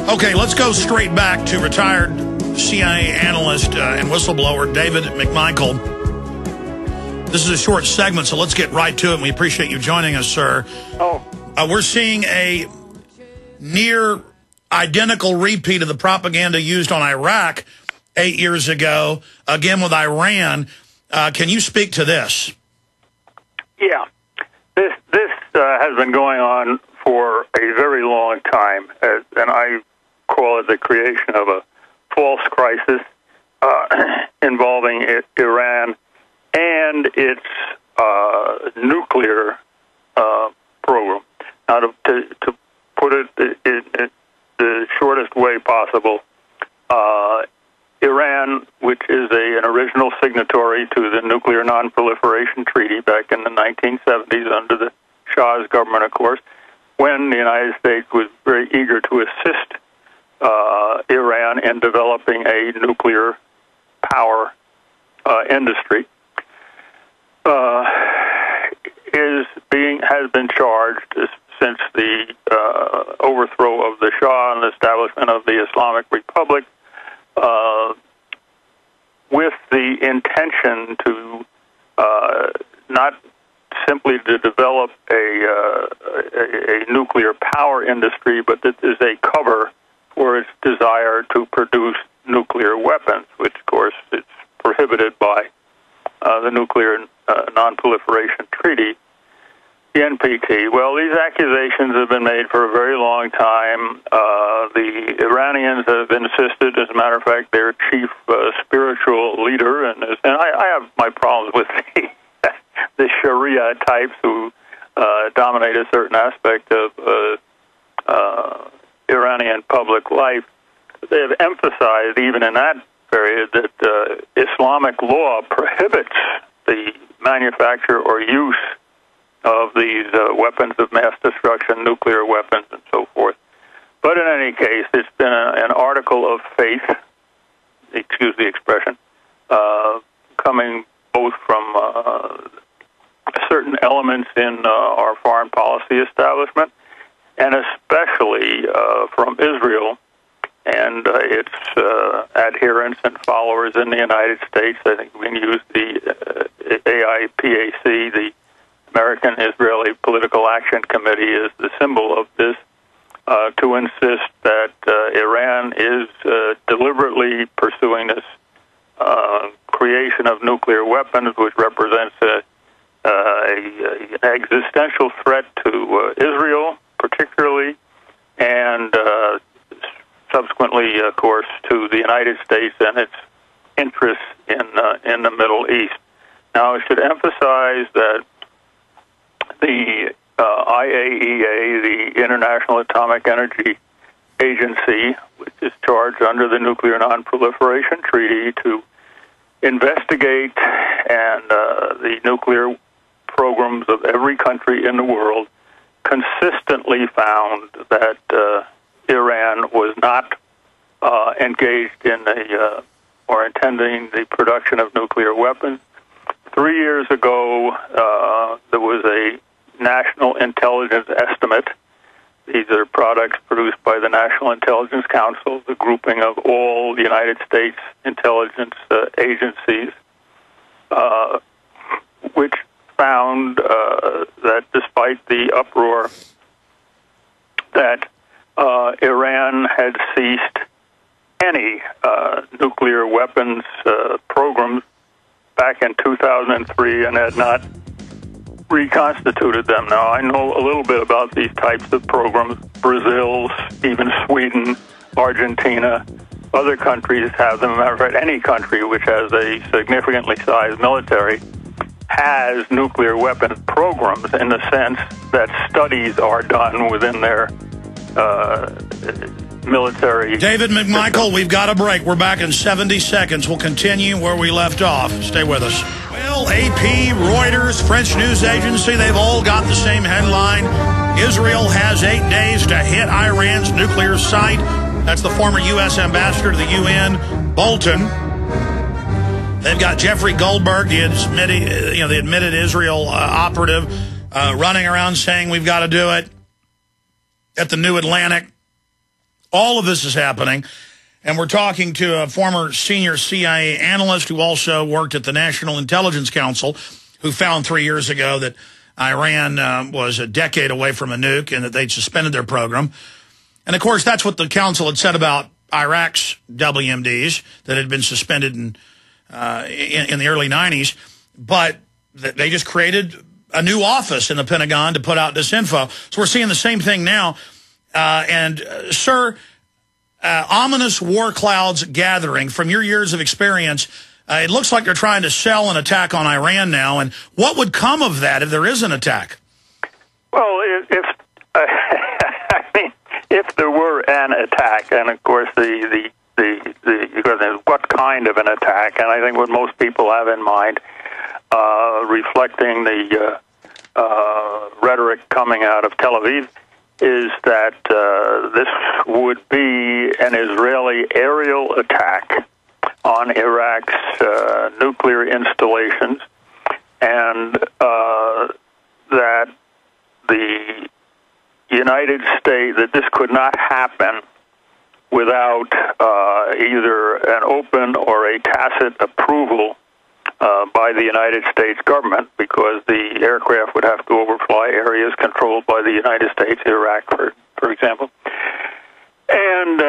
Okay, let's go straight back to retired CIA analyst and whistleblower David-macmichael. This is a short segment, so let's get right to it. We appreciate you joining us, sir. We're seeing a near identical repeat of the propaganda used on Iraq 8 years ago, again with Iran. Can you speak to this? Yeah. This has been going on for a very long time, and I call it the creation of a false crisis involving Iran and its nuclear program. Now, to put it in the shortest way possible, Iran, which is an original signatory to the Nuclear Non-Proliferation Treaty back in the 1970s under the Shah's government, of course, when the United States was very eager to assist Iran in developing a nuclear power industry, has been charged since the overthrow of the Shah and the establishment of the Islamic Republic with the intention to not simply to develop a nuclear power industry, but that is a cover for its desire to produce nuclear weapons, which, of course, is prohibited by the Nuclear Non-Proliferation Treaty, the NPT. Well, these accusations have been made for a very long time. The Iranians have insisted, as a matter of fact, their chief spiritual leader, and I have my problems with the Sharia types who dominate a certain aspect of Iranian public life. They have emphasized, even in that period, that Islamic law prohibits the manufacture or use of these weapons of mass destruction, nuclear weapons, and so forth. But in any case, it's been an article of faith, excuse the expression, coming both from certain elements in our foreign policy establishment, and especially from Israel and its adherents and followers in the United States. I think we can use the AIPAC, the American Israeli Political Action Committee, is the symbol of this, to insist that Iran is deliberately pursuing this creation of nuclear weapons, which represents an existential threat to Israel, particularly, and subsequently, of course, to the United States and its interests in the Middle East. Now, I should emphasize that the IAEA, the International Atomic Energy Agency, which is charged under the Nuclear Non-Proliferation Treaty to investigate and the nuclear programs of every country in the world, consistently found that Iran was not engaged in or intending the production of nuclear weapons. 3 years ago, there was a national intelligence estimate. These are products produced by the National Intelligence Council, the grouping of all the United States intelligence agencies, which found that despite the uproar that Iran had ceased any nuclear weapons programs back in 2003 and had not reconstituted them. Now, I know a little bit about these types of programs. Brazil, even Sweden, Argentina, other countries have them. As a matter of fact, any country which has a significantly sized military has nuclear weapons programs, in the sense that studies are done within their military. David-macmichael, we've got a break. We're back in 70 seconds. We'll continue where we left off. Stay with us. Well, AP, Reuters, French news agency, they've all got the same headline. Israel has 8 days to hit Iran's nuclear site. That's the former U.S. ambassador to the UN, Bolton. They've got Jeffrey Goldberg, the admitted Israel operative, running around saying we've got to do it at the New Atlantic. All of this is happening. And we're talking to a former senior CIA analyst who also worked at the National Intelligence Council, who found 3 years ago that Iran was a decade away from a nuke and that they'd suspended their program. And, of course, that's what the council had said about Iraq's WMDs that had been suspended in the early 90s. But they just created a new office in the Pentagon to put out this info. So we're seeing the same thing now. Sir, ominous war clouds gathering. From your years of experience, it looks like they're trying to sell an attack on Iran now. And what would come of that if there is an attack? Well, I mean, if there were an attack, and of course what kind of an attack, and I think what most people have in mind, reflecting the rhetoric coming out of Tel Aviv, is that this would be an Israeli aerial attack on Iraq's nuclear installations, and that the United States, that this could not happen without either an open or a tacit approval by the United States government, because the aircraft would have to overfly areas controlled by the United States, Iraq, for example. And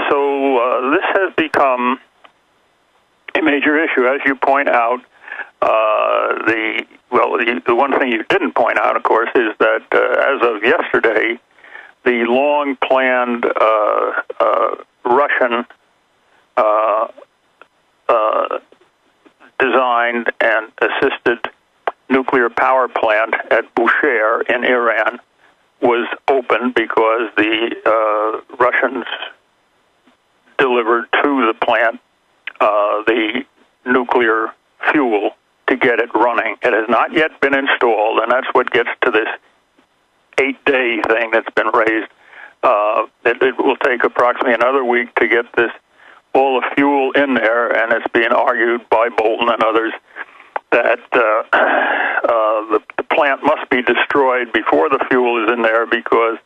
so this has become a major issue. As you point out, the one thing you didn't point out, of course, is that as of yesterday, the long-planned Russian designed and assisted nuclear power plant at Bushehr in Iran was open because the Russians delivered to the plant the nuclear fuel to get it running. It has not yet been installed, and that's what gets to this 8-day thing that's been raised. It will take approximately another week to get all the fuel in there, and it's being argued by Bolton and others that the plant must be destroyed before the fuel is in there, because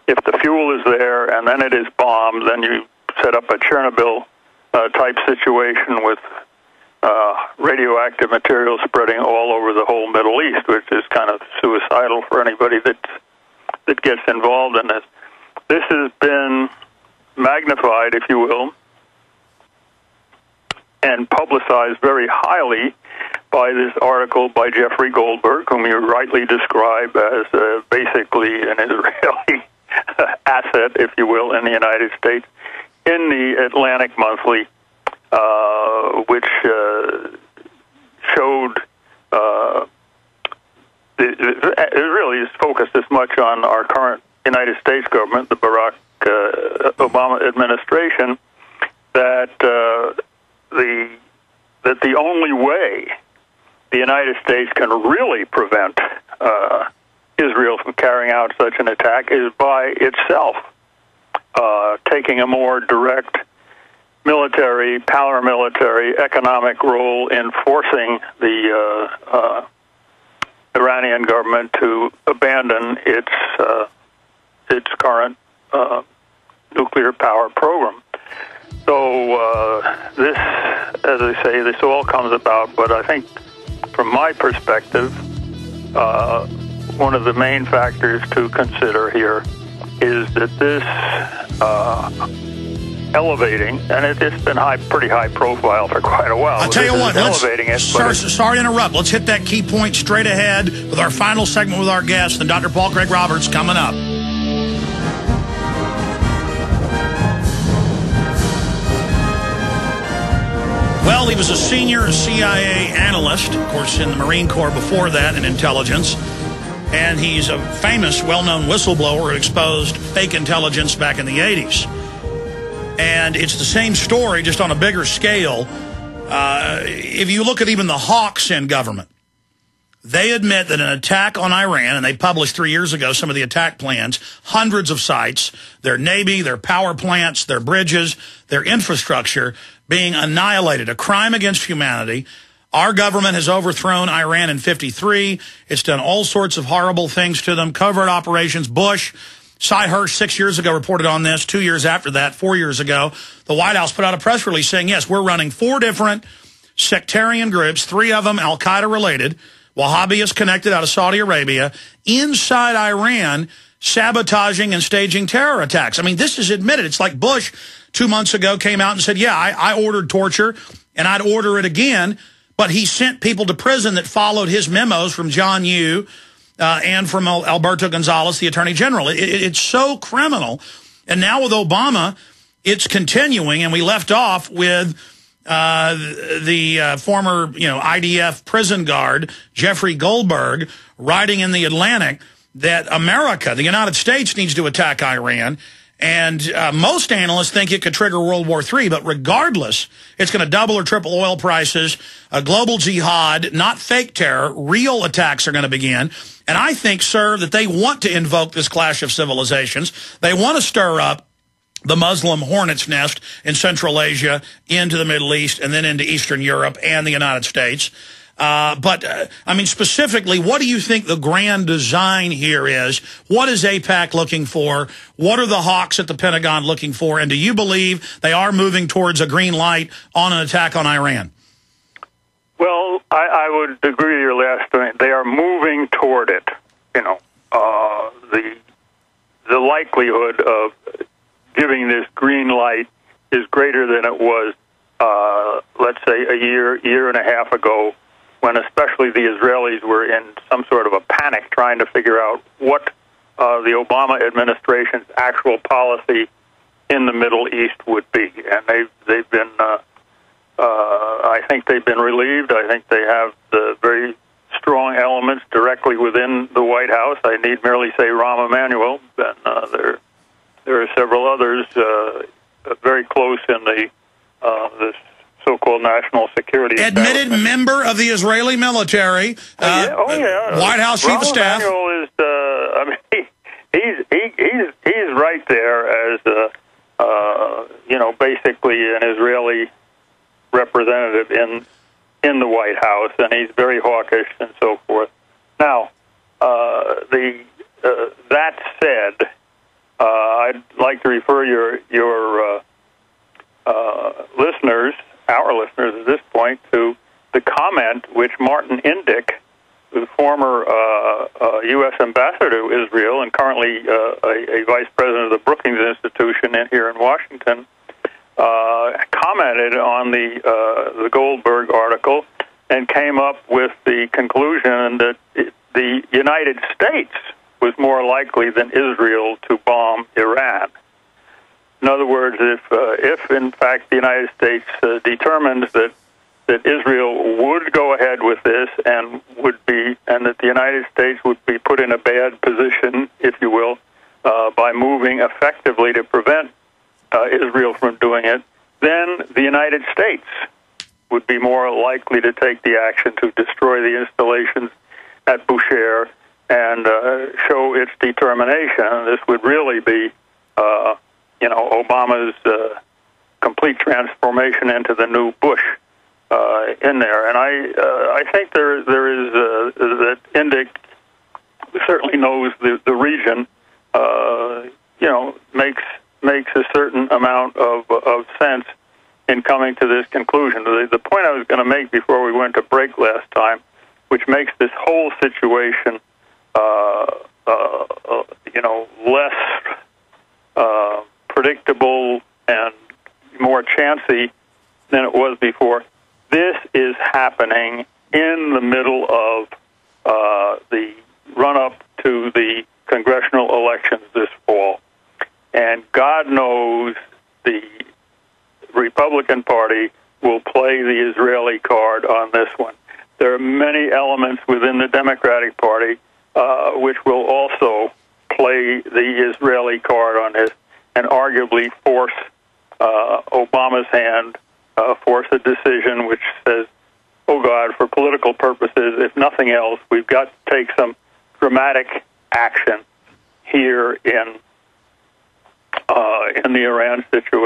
if the fuel is there and then it is bombed, then you set up a Chernobyl type situation with radioactive material spreading all over the whole Middle East, which is kind of suicidal for anybody that gets involved in this. This has been magnified, if you will, and publicized very highly by this article by Jeffrey Goldberg, whom you rightly describe as basically an Israeli asset, if you will, in the United States, in the Atlantic Monthly, which showed it really is focused as much on our current United States government, the Barack Obama administration, that the only way the United States can really prevent Israel from carrying out such an attack is by itself taking a more direct military, paramilitary, economic role in forcing the Iranian government to abandon its current nuclear power program. So this, as I say, this all comes about, but I think from my perspective, one of the main factors to consider here is that this elevating, and it's been pretty high profile for quite a while. I'll tell you what, sorry to interrupt. Let's hit that key point straight ahead with our final segment with our guest, and Dr. Paul Craig Roberts coming up. Well, he was a senior CIA analyst, of course, in the Marine Corps before that, in intelligence. And he's a famous, well-known whistleblower who exposed fake intelligence back in the 80s. And it's the same story, just on a bigger scale. If you look at even the hawks in government, they admit that an attack on Iran, and they published 3 years ago some of the attack plans, hundreds of sites, their Navy, their power plants, their bridges, their infrastructure being annihilated, a crime against humanity. Our government has overthrown Iran in '53. It's done all sorts of horrible things to them, covert operations. Bush Cy Hirsch 6 years ago reported on this. 2 years after that, 4 years ago, the White House put out a press release saying, yes, we're running 4 different sectarian groups, 3 of them Al-Qaeda related, Wahhabis connected out of Saudi Arabia, inside Iran, sabotaging and staging terror attacks. I mean, this is admitted. It's like Bush 2 months ago came out and said, yeah, I ordered torture, and I'd order it again, but he sent people to prison that followed his memos from John Yoo and from Alberto Gonzales, the Attorney General. It's so criminal. And now with Obama, it's continuing, and we left off with the former, IDF prison guard, Jeffrey Goldberg, writing in the Atlantic that America, the United States, needs to attack Iran. And most analysts think it could trigger World War III, but regardless, it's going to double or triple oil prices, a global jihad, not fake terror, real attacks are going to begin. And I think, sir, that they want to invoke this clash of civilizations. They want to stir up the Muslim hornet's nest in Central Asia, into the Middle East, and then into Eastern Europe and the United States. I mean, specifically, what do you think the grand design here is? What is AIPAC looking for? What are the hawks at the Pentagon looking for? And do you believe they are moving towards a green light on an attack on Iran? Well, I would agree with your last point. They are moving toward it. The likelihood of giving this green light is greater than it was, let's say, a year and a half ago, when especially the Israelis were in some sort of a panic trying to figure out what the Obama administration's actual policy in the Middle East would be. And they've been, I think they've been relieved. I think they have the very strong elements directly within the White House. I need merely say rahm-emanuel, and there are several others very close in the so-called national security. Admitted member of the Israeli military. White House chief of staff. Rahm-emanuel is, he's right there as basically an Israeli representative in the White House, and he's very hawkish and so forth. Now, that said, I'd like to refer your listeners, our listeners at this point, to the comment which Martin Indyk, the former U.S. ambassador to Israel and currently a vice president of the Brookings Institution here in Washington, commented on the Goldberg article and came up with the conclusion that the United States was more likely than Israel to bomb Iran. In other words, if in fact the United States determines that Israel would go ahead with this and that the United States would be put in a bad position, if you will, by moving effectively to prevent Israel from doing it, then the United States would be more likely to take the action to destroy the installations at Bushehr and show its determination. This would really be, Obama's complete transformation into the new Bush in there. And I think there is that Indyk certainly knows the region. Makes a certain amount of sense in coming to this conclusion. The point I was going to make before we went to break last time, which makes this whole situation less predictable and more chancy than it was before. This is happening in the middle of the run-up to the congressional elections this fall. And God knows the Republican Party will play the Israeli card on this one. There are many elements within the Democratic Party which will also play the Israeli card on this and arguably force Obama's hand, force a decision which says, oh, God, for political purposes, if nothing else, we've got to take some dramatic action here in the Iran situation.